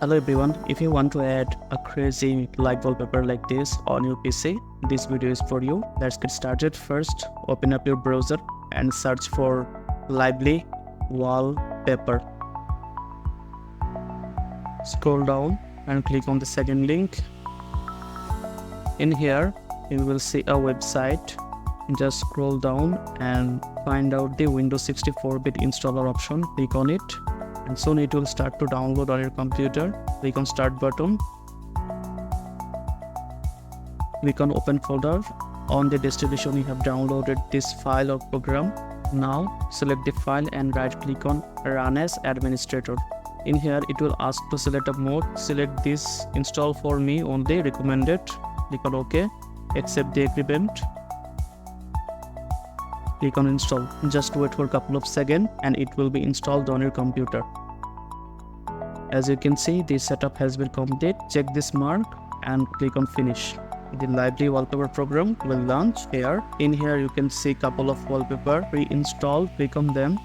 Hello everyone, if you want to add a crazy light wallpaper like this on your PC, this video is for you. Let's get started. First, open up your browser and search for Lively Wallpaper. Scroll down and click on the second link. In here, you will see a website. Just scroll down and find out the Windows 64-bit installer option. Click on it. And soon it will start to download on your computer. Click on start button. Click on open folder. On the destination you have downloaded this file or program. Now select the file and right click on run as administrator. In here it will ask to select a mode. Select this install for me only recommended. Click on OK. Accept the agreement. Click on install. Just wait for a couple of seconds and it will be installed on your computer. As you can see, the setup has been complete. Check this mark and click on finish. The Lively Wallpaper program will launch here. In here you can see couple of wallpaper pre-installed. Click on them.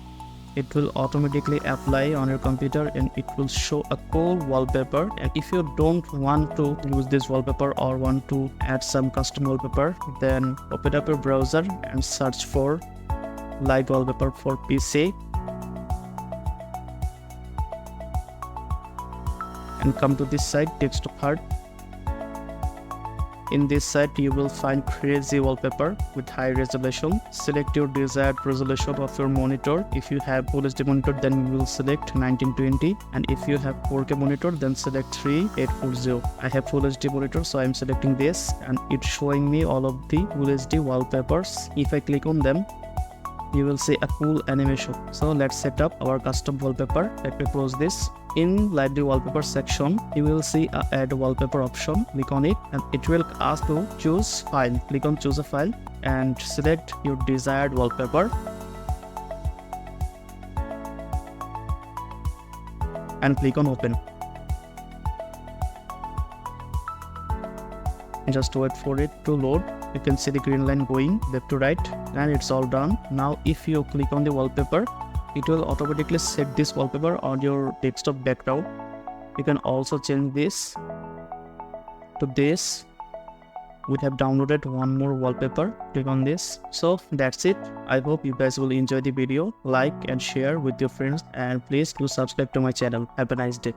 It will automatically apply on your computer and it will show a cool wallpaper. And if you don't want to use this wallpaper or want to add some custom wallpaper, then open up your browser and search for light wallpaper for PC and come to this site, text of heart. In this site you will find crazy wallpaper with high resolution. Select your desired resolution of your monitor. If you have Full HD monitor, then you will select 1920, and if you have 4K monitor, then select 3840. I have Full HD monitor, so I am selecting this, and it's showing me all of the Full HD wallpapers. If I click on them, you will see a cool animation. So let's set up our custom wallpaper. Let me close this. In Lively Wallpaper section, you will see a add wallpaper option. Click on it and it will ask to choose file. Click on choose a file and select your desired wallpaper and click on open. Just wait for it to load. You can see the green line going left to right and it's all done. Now if you click on the wallpaper, it will automatically set this wallpaper on your desktop background. You can also change this to this. We have downloaded one more wallpaper. Click on this. So that's it. I hope you guys will enjoy the video. Like and share with your friends, and please do subscribe to my channel. Have a nice day.